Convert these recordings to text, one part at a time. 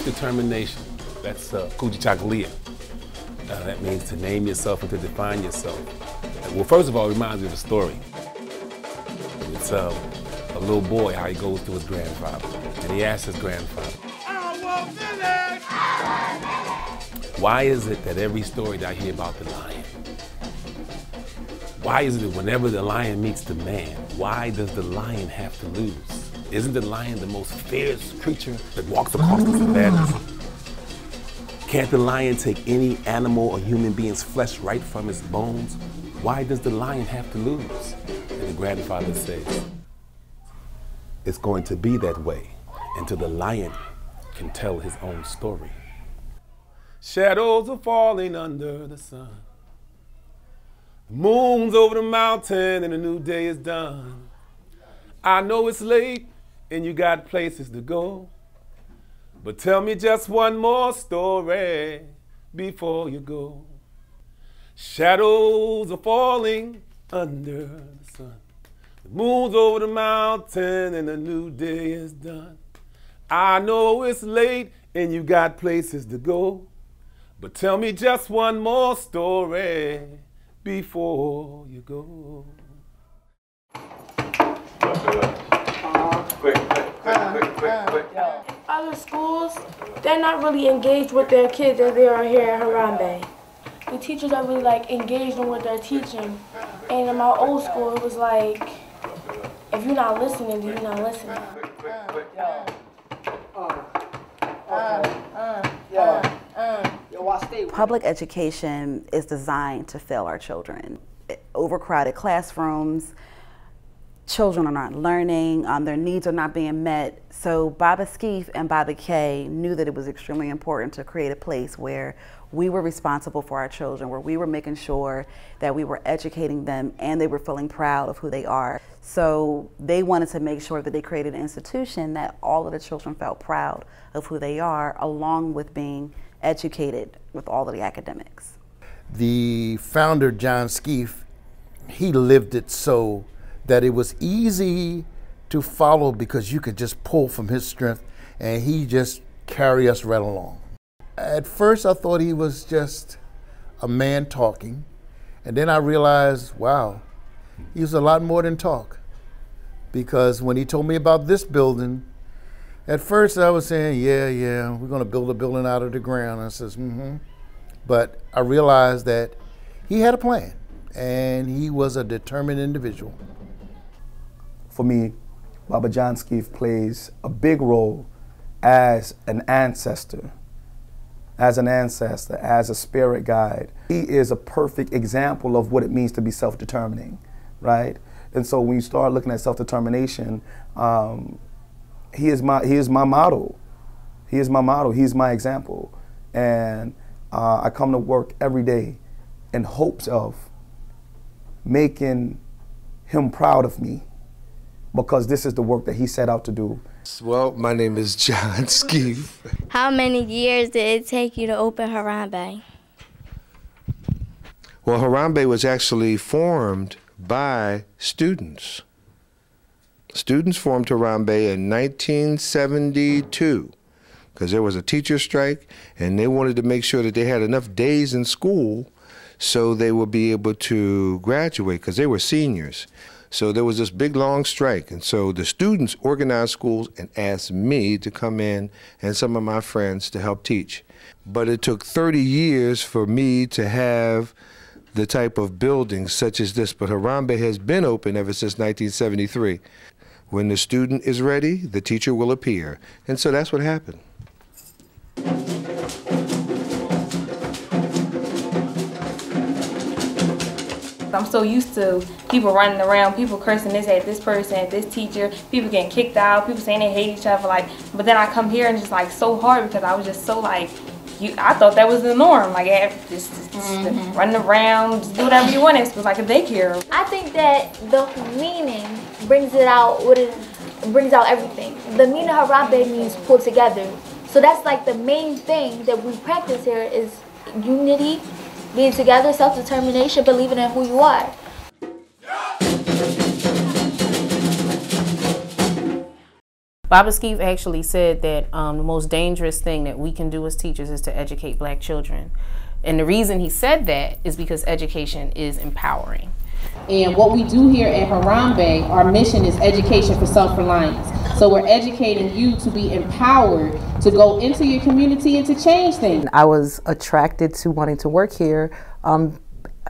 Self-determination. That's Kujichagulia. That means to name yourself and to define yourself. Well, first of all, it reminds me of a story. It's a little boy, how he goes to his grandfather. And he asks his grandfather, why is it that every story that I hear about the lion, why is it that whenever the lion meets the man, why does the lion have to lose? Isn't the lion the most fierce creature that walks across the savannas? Can't the lion take any animal or human being's flesh right from its bones? Why does the lion have to lose? And the grandfather says, it's going to be that way until the lion can tell his own story. Shadows are falling under the sun. The moon's over the mountain and a new day is done. I know it's late and you got places to go, but tell me just one more story before you go. Shadows are falling under the sun. The moon's over the mountain and a new day is done. I know it's late and you got places to go, but tell me just one more story before you go. Quick. Other schools, they're not really engaged with their kids as they are here at Harambee. The teachers are really engaged in what they're teaching. And in my old school, it was like, if you're not listening, then you're not listening. Public education is designed to fail our children. Overcrowded classrooms, children are not learning, their needs are not being met. So Baba Skeef and Baba K knew that it was extremely important to create a place where we were responsible for our children, where we were making sure that we were educating them and they were feeling proud of who they are. So they wanted to make sure that they created an institution that all of the children felt proud of who they are, along with being educated with all of the academics. The founder, John Skeef, he lived it so that it was easy to follow because you could just pull from his strength and he just carry us right along. At first I thought he was just a man talking, and then I realized, wow, he was a lot more than talk. Because when he told me about this building, at first I was saying, yeah, we're gonna build a building out of the ground. I says, But I realized that he had a plan and he was a determined individual. For me, Baba John Skeef plays a big role as an ancestor, as a spirit guide. He is a perfect example of what it means to be self-determining, right? And so when you start looking at self-determination, he is my model. He is my model, he's my example. And I come to work every day in hopes of making him proud of me, because this is the work that he set out to do. Well, my name is John Skeef. How many years did it take you to open Harambee? Well, Harambee was actually formed by students. Students formed Harambee in 1972 because there was a teacher strike and they wanted to make sure that they had enough days in school so they would be able to graduate because they were seniors. So there was this big long strike, and so the students organized schools and asked me to come in and some of my friends to help teach. But it took 30 years for me to have the type of buildings such as this, but Harambee has been open ever since 1973. When the student is ready, the teacher will appear. And so that's what happened. I'm so used to people running around, people cursing this at this person, at this teacher, people getting kicked out, people saying they hate each other, but then I come here and it's just so hard because I was just so I thought that was the norm, just running around, just do whatever you want. It was like a daycare. I think that the meaning brings it out, brings out everything. The meaning of Harambee means pull together. So that's the main thing that we practice here is unity, being together, self-determination, believing in who you are. Baba Skeef actually said that the most dangerous thing that we can do as teachers is to educate black children. And the reason he said that is because education is empowering. And what we do here at Harambee, our mission is education for self-reliance. So we're educating you to be empowered to go into your community and to change things. I was attracted to wanting to work here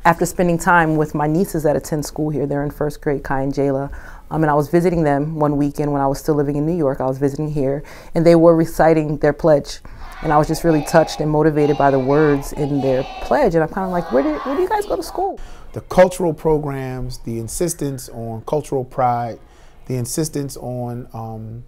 after spending time with my nieces that attend school here. They're in first grade, Kai and Jayla. And I was visiting them one weekend when I was still living in New York. I was visiting here, and they were reciting their pledge. And I was just really touched and motivated by the words in their pledge. And I'm kind of like, where do you guys go to school? The cultural programs, the insistence on cultural pride, the insistence on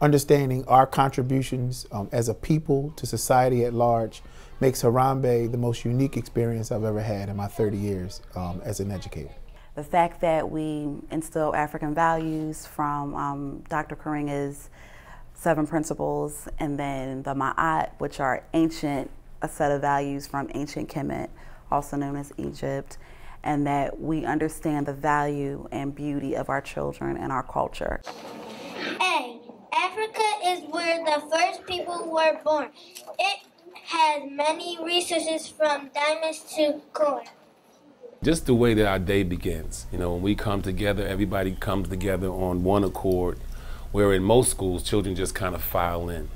understanding our contributions as a people to society at large makes Harambee the most unique experience I've ever had in my 30 years as an educator. The fact that we instill African values from Dr. Karinga's 7 principles, and then the Ma'at, which are ancient, a set of values from ancient Kemet, also known as Egypt, and that we understand the value and beauty of our children and our culture. A. Africa is where the first people were born. It has many resources from diamonds to corn. Just the way that our day begins. You know, when we come together, everybody comes together on one accord, where in most schools, children just kind of file in.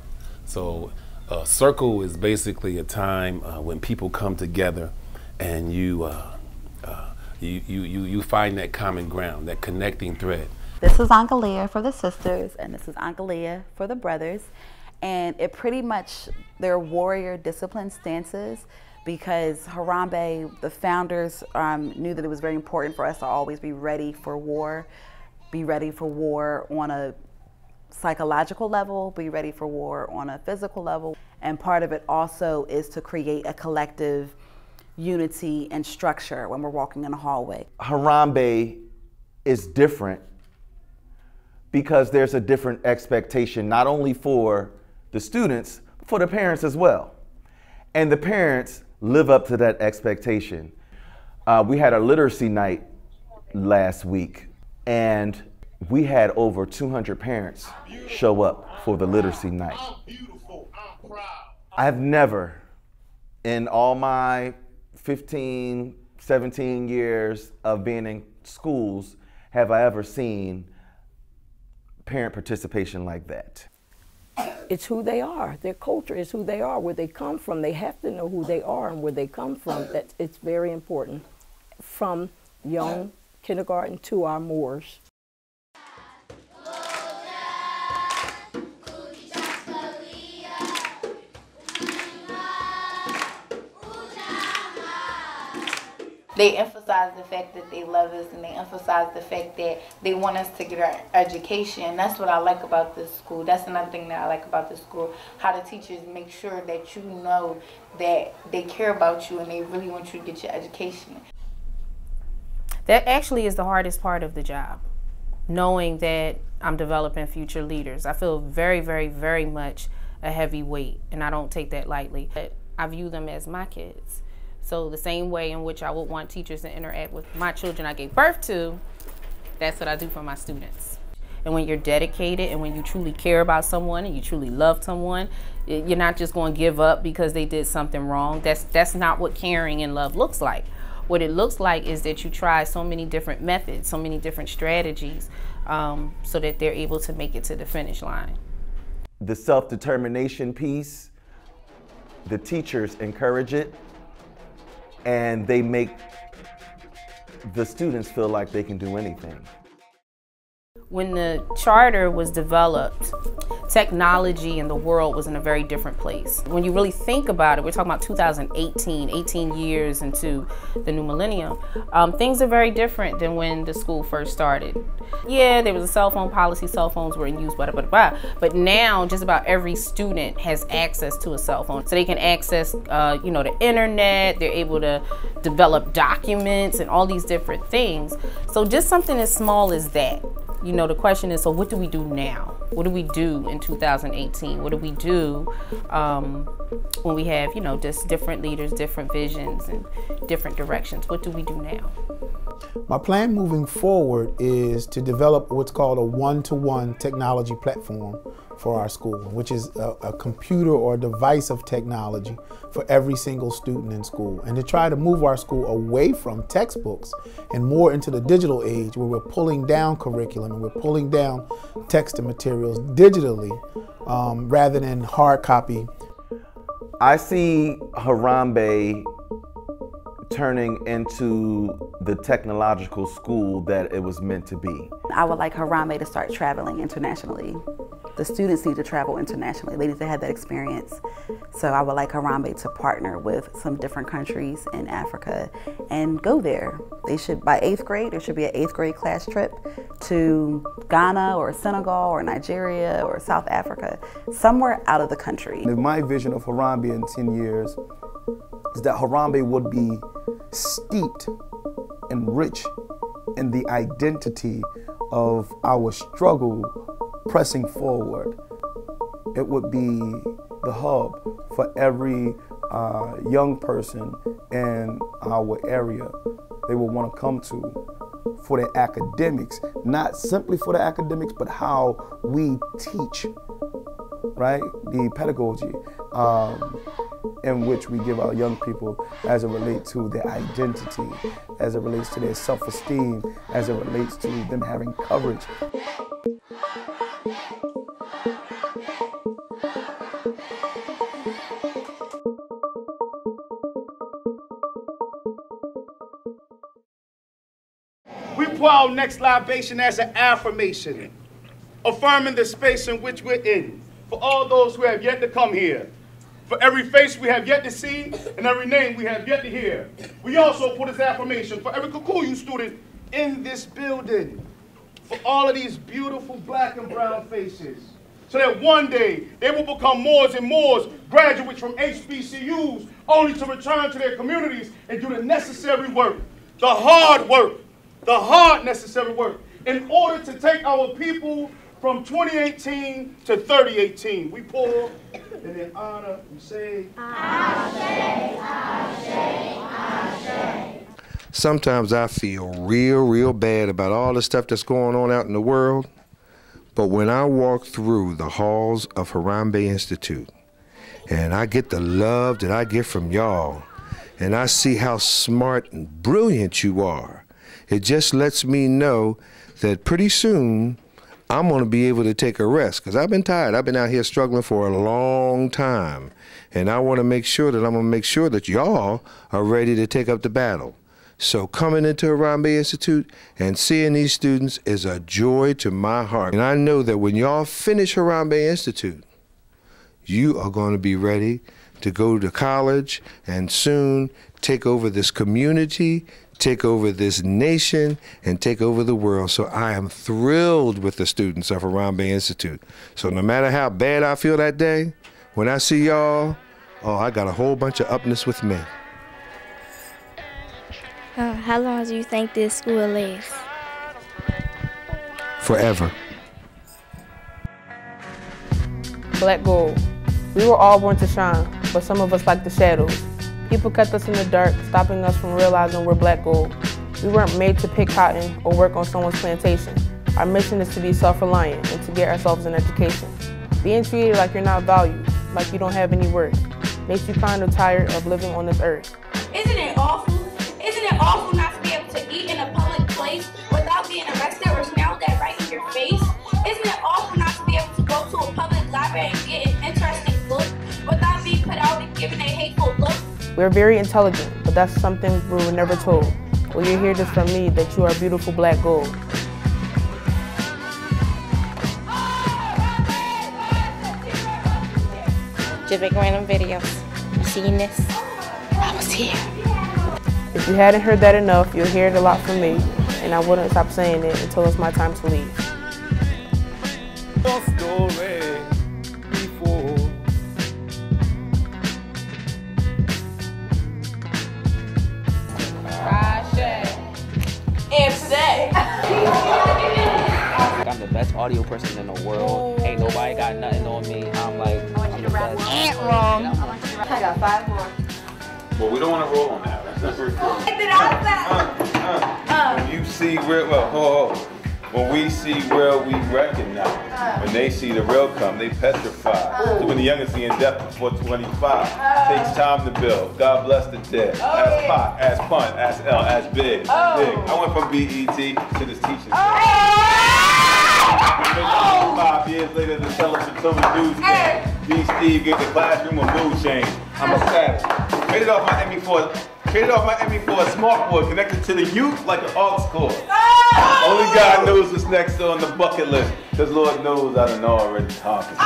So a circle is basically a time when people come together and you find that common ground, that connecting thread. This is Angalia for the sisters, and this is Angalia for the brothers. And it pretty much, they're warrior discipline stances, because Harambee, the founders, knew that it was very important for us to always be ready for war on a psychological level, be ready for war on a physical level. And part of it also is to create a collective unity and structure when we're walking in a hallway. Harambee is different because there's a different expectation, not only for the students, but for the parents as well. And the parents live up to that expectation. We had a literacy night last week, and we had over 200 parents show up for the literacy night. I have never, in all my 15, 17 years of being in schools, have I ever seen parent participation like that. It's who they are. Their culture is who they are, where they come from. They have to know who they are and where they come from. It's very important, from young kindergarten to our Moors. They emphasize the fact that they love us, and they emphasize the fact that they want us to get our education. That's what I like about this school. That's another thing that I like about this school, how the teachers make sure that you know that they care about you and they really want you to get your education. That actually is the hardest part of the job, knowing that I'm developing future leaders. I feel very, very, very much a heavy weight, and I don't take that lightly. But I view them as my kids. So the same way in which I would want teachers to interact with my children I gave birth to, that's what I do for my students. And when you're dedicated and when you truly care about someone and you truly love someone, you're not just going to give up because they did something wrong. That's not what caring and love looks like. What it looks like is that you try so many different methods, so many different strategies, so that they're able to make it to the finish line. The self-determination piece, the teachers encourage it, and they make the students feel like they can do anything. When the charter was developed, technology in the world was in a very different place. When you really think about it, we're talking about 2018, 18 years into the new millennium. Things are very different than when the school first started. Yeah, there was a cell phone policy, cell phones were in use, blah, blah, blah, blah. But now just about every student has access to a cell phone. So they can access, the internet, they're able to develop documents and all these different things. So just something as small as that. The question is, so what do we do now? What do we do in 2018? What do we do when we have, you know, just different leaders, different visions, and different directions? What do we do now? My plan moving forward is to develop what's called a one-to-one technology platform for our school, which is a computer or a device of technology for every single student in school, and to try to move our school away from textbooks and more into the digital age, where we're pulling down curriculum and we're pulling down text and materials digitally rather than hard copy. I see Harambee turning into the technological school that it was meant to be. I would like Harambee to start traveling internationally. The students need to travel internationally. They need to have that experience. So I would like Harambee to partner with some different countries in Africa and go there. They should, by 8th grade, there should be an 8th grade class trip to Ghana or Senegal or Nigeria or South Africa, somewhere out of the country. My vision of Harambee in 10 years is that Harambee would be steeped and rich in the identity of our struggle pressing forward. It would be the hub for every young person in our area they will want to come to for their academics, not simply for the academics, but how we teach, right? The pedagogy in which we give our young people as it relates to their identity, as it relates to their self-esteem, as it relates to them having coverage. We pour our next libation as an affirmation, affirming the space in which we're in, for all those who have yet to come here, for every face we have yet to see, and every name we have yet to hear. We also put this affirmation for every Kikuyu student in this building, for all of these beautiful black and brown faces, so that one day they will become more and more graduates from HBCUs, only to return to their communities and do the necessary work, the hard work, the hard necessary work, in order to take our people from 2018 to 3018. We pour, and in honor, we say, Ashe, Ashe, Ashe. Sometimes I feel real bad about all the stuff that's going on out in the world, but when I walk through the halls of Harambee Institute, and I get the love that I get from y'all, and I see how smart and brilliant you are, it just lets me know that pretty soon I'm going to be able to take a rest, because I've been tired. I've been out here struggling for a long time, and I want to make sure that I'm going to make sure that y'all are ready to take up the battle. So coming into Harambee Institute and seeing these students is a joy to my heart. And I know that when y'all finish Harambee Institute, you are going to be ready to go to college and soon take over this community, take over this nation, and take over the world. So I am thrilled with the students of Harambee Institute. So no matter how bad I feel that day, when I see y'all, oh, I got a whole bunch of upness with me. How long do you think this school will last? Forever. Black gold. We were all born to shine, but some of us like the shadows. People kept us in the dark, stopping us from realizing we're black gold. We weren't made to pick cotton or work on someone's plantation. Our mission is to be self-reliant and to get ourselves an education. Being treated like you're not valued, like you don't have any worth, makes you kind of tired of living on this earth. Isn't it awful? Isn't it awful not to be able to eat in a public place without being arrested or smelled at right in your face? Isn't it awful not to be able to go to a public library and get an interesting book without being put out and given a hateful look? We're very intelligent, but that's something we were never told. Well, you hear this from me, that you are beautiful black gold. Just make random videos. You seen this? I was here. If you hadn't heard that enough, you'll hear it a lot from me, and I wouldn't stop saying it until it's my time to leave. And today, I'm the best audio person in the world, Nobody got nothing on me. I'm like, I'm the best. Ain't wrong. I got 5 more. Well, we don't want to roll on that. Let's record. When you see real, well, when we see real, we recognize. When they see the real come, they petrify. So when the youngest see in depth before 25, takes time to build. God bless the dead. Ask Pac, ask Punt, ask L, ask Big. Big. I went from BET to this teaching. 5 years later, the celebratory news game. B. Steve gave the classroom a mood change. I'm a savage. Traded off my ME4 a smart board connected to the youth like an aux cord. Only God knows what's next on the bucket list, because Lord knows I done already conquered.